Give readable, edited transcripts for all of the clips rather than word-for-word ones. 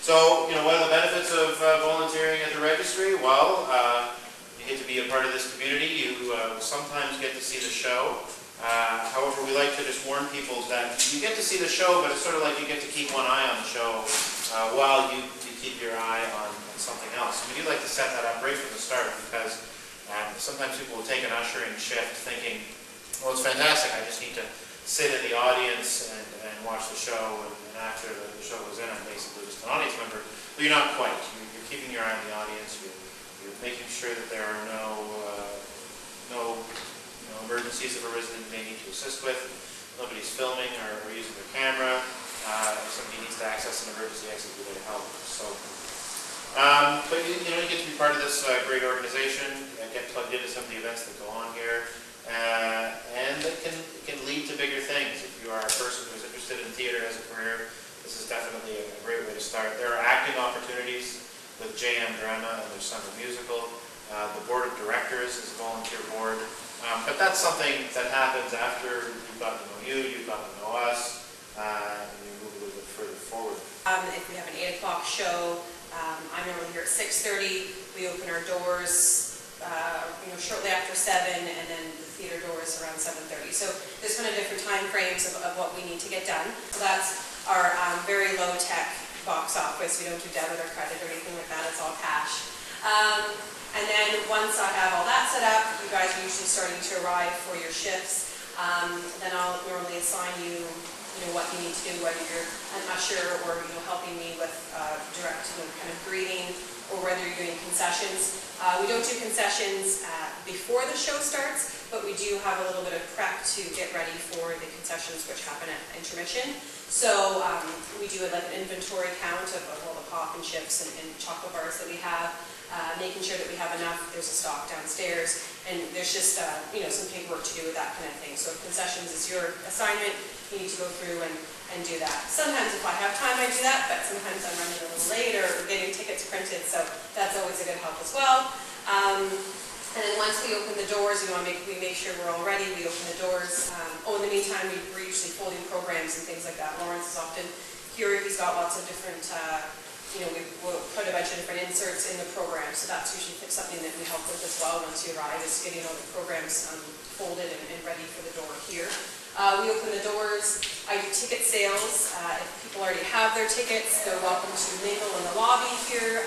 So, what are the benefits of volunteering at the registry? Well, you get to be a part of this community. You sometimes get to see the show. However, we like to just warn people that you get to see the show, but it's sort of like you get to keep one eye on the show while you keep your eye on something else. And we do like to set that up right from the start, because sometimes people will take an ushering shift thinking, well, it's fantastic, I just need to sit in the audience and watch the show, and after the show goes in, I'm basically just an audience member. But you're not quite. You're keeping your eye on the audience. You're making sure that there are no emergencies that a resident may need to assist with. Nobody's filming or using their camera. If somebody needs to access an emergency exit, we're there to help. So, but you get to be part of this great organization, get plugged into some of the events that go on here, and it can lead to bigger things. If you are a person who's interested in theater as a career, this is definitely a great way to start. There are acting opportunities with JM Drama and their summer musical. The board of directors is a volunteer board, but that's something that happens after you've gotten to know you've gotten to know us, and you move a little bit further forward. If we have an 8 o'clock show, I'm normally here at 6:30. We open our doors shortly after 7, and then the theater doors around 7:30. So there's kind of different time frames of what we need to get done. So that's our very low-tech box office. We don't do debit or credit or anything like that. It's all cash. And then once I have all that set up, you guys are usually starting to arrive for your shifts. Then I'll normally assign you, what you need to do, whether you're an usher or helping me with direct kind of greeting, or whether you're doing concessions. We don't do concessions before the show starts, but we do have a little bit of prep to get ready for the concessions, which happen at intermission. So we do like an inventory count of all the pop and chips and chocolate bars that we have, making sure that we have enough. There's a stock downstairs, and there's just some paperwork to do with that kind of thing. So if concessions is your assignment, you need to go through and do that. Sometimes if I have time, I do that, but sometimes I'm running a little late or getting tickets printed, so that's always a good help as well. And then once we open the doors, we make sure we're all ready. We open the doors. In the meantime, we're usually folding programs and things like that. Lawrence is often here. He's got lots of different, we'll put a bunch of different inserts in the program. So that's usually something that we help with as well once you arrive, is getting all the programs folded and ready for the door here. We open the doors. I do ticket sales. If people already have their tickets, they're welcome to mingle in the lobby here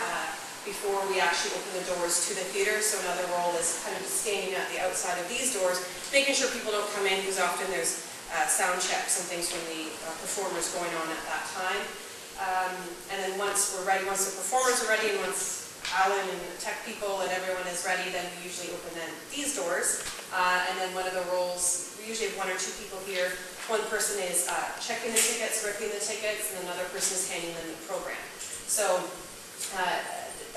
before we actually open the doors to the theater. So another role is kind of standing at the outside of these doors, making sure people don't come in, because often there's sound checks and things from the performers going on at that time. And then once we're ready, once the performers are ready, and once Alan and the tech people and everyone is ready, then we usually open these doors. And then one of the roles, we usually have 1 or 2 people here. One person is checking the tickets, ripping the tickets, and another person is handing them the program. So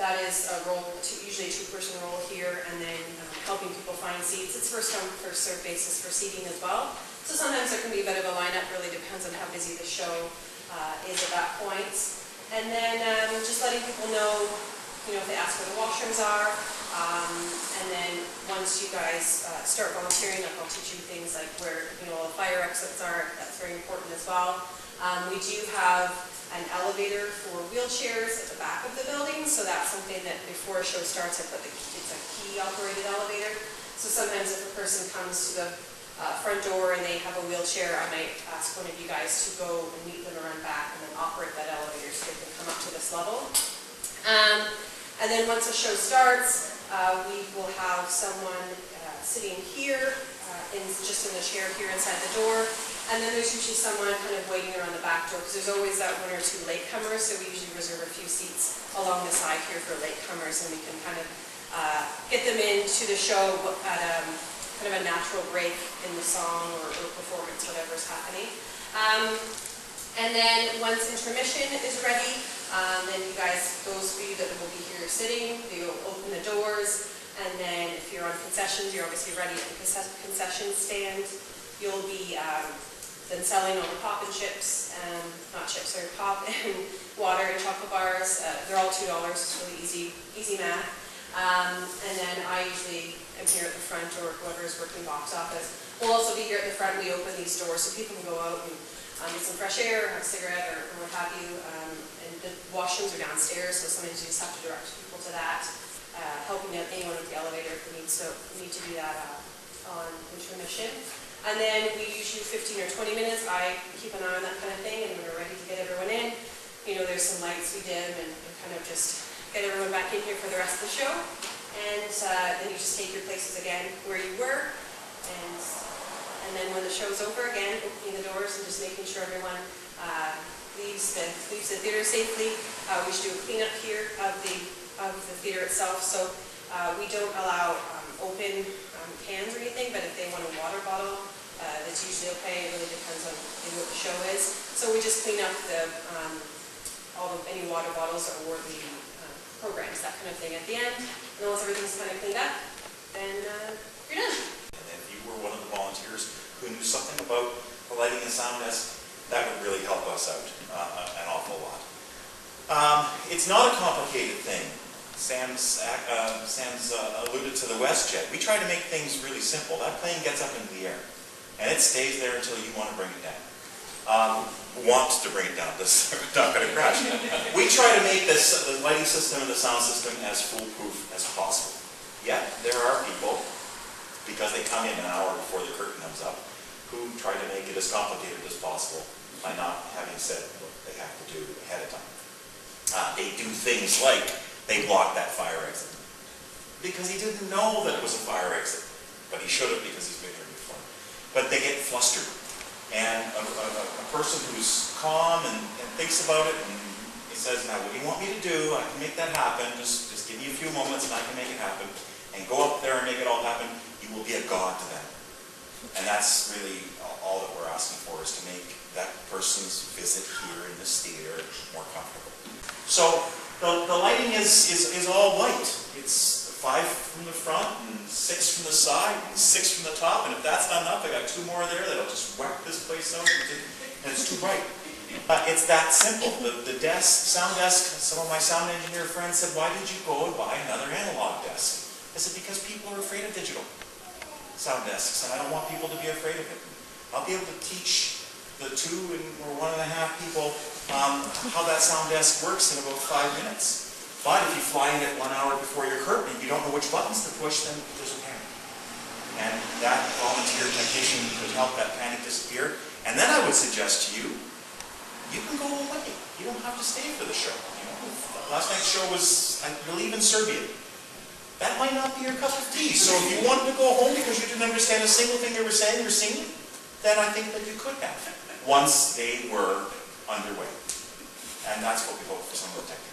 that is a role, usually a 2-person role here, and then helping people find seats. It's first come, first served basis for seating as well. So sometimes there can be a bit of a lineup, really depends on how busy the show is at that point. And then just letting people know, if they ask where the washrooms are. And then once you guys start volunteering, I'll teach you things like where all the fire exits are. That's very important as well. We do have an elevator for wheelchairs at the back of the building, so that's something that before a show starts, it's a key-operated elevator. So sometimes if a person comes to the front door and they have a wheelchair, I might ask one of you guys to go and meet them around back and then operate that elevator so they can come up to this level. And then once the show starts, we will have someone sitting here, just in the chair here inside the door. And then there's usually someone kind of waiting around the back door, because there's always that 1 or 2 latecomers, so we usually reserve a few seats along the side here for latecomers, and we can kind of get them into the show at kind of a natural break in the song or performance, whatever's happening. And then once intermission is ready, then you guys, those of you that will be here sitting, you'll open the doors, and then if you're on concessions, you're obviously ready at the concession stand. You'll be then selling all the pop and chips, not chips, sorry, pop and water and chocolate bars. They're all $2, it's really easy math. And then I usually am here at the front, or whoever is working box office. We'll also be here at the front. We open these doors so people can go out and get some fresh air, have a cigarette, or what have you, and the washrooms are downstairs, so sometimes you just have to direct people to that. Helping out anyone with the elevator if we need to do that on intermission. And then we usually 15 or 20 minutes. I keep an eye on that kind of thing, and when we're ready to get everyone in, there's some lights we dim and kind of just get everyone back in here for the rest of the show. And then you just take your places again where you were, and then when the show's over again, opening the doors and just making sure everyone leaves the theater safely. We should do a cleanup here of the theater itself, so we don't allow open cans or anything, but if they want a water bottle, that's usually okay. It really depends on what the show is. So we just clean up any water bottles or the programs, that kind of thing at the end. And once everything's kind of cleaned up, then you're done. And if you were one of the volunteers who knew something about the lighting and sound desk, that would really help us out an awful lot. It's not a complicated thing. Sam's alluded to the WestJet. We try to make things really simple. That plane gets up into the air, and it stays there until you want to bring it down. Wants to bring it down. This is not going to crash. We try to make the lighting system and the sound system as foolproof as possible. Yet there are people, because they come in an hour before the curtain comes up, who try to make it as complicated as possible by not having said what they have to do ahead of time. They do things like they block that fire exit because he didn't know that it was a fire exit, but he should have because he's been here before. But they get flustered, and a person who's calm and thinks about it, and he says, "Now, what do you want me to do? I can make that happen. Just give me a few moments, and I can make it happen." And go up there and make it all happen. You will be a god to them, and that's really all that we're asking for, is to make that person's visit here in this theater more comfortable. So the lighting is all white. It's 5 from the front and 6 from the side and 6 from the top. And if that's not enough, I got 2 more there that'll just whack this place out, and it's too bright. It's that simple. The sound desk, some of my sound engineer friends said, "Why did you go and buy another analog desk?" I said, "Because people are afraid of digital sound desks, and I don't want people to be afraid of it. I'll be able to teach the 2 or 1.5 people how that sound desk works in about 5 minutes. But if you fly in it 1 hour before your curtain and you don't know which buttons to push, then there's a panic. And that volunteer technician could help that panic disappear. And then I would suggest to you, you can go away. You don't have to stay for the show. Last night's show was, I believe, in Serbian. That might not be your cup of tea. So if you wanted to go home because you didn't understand a single thing they were saying or singing, then I think that you could have, once they were underway. And that's what we hope for some of the technicians.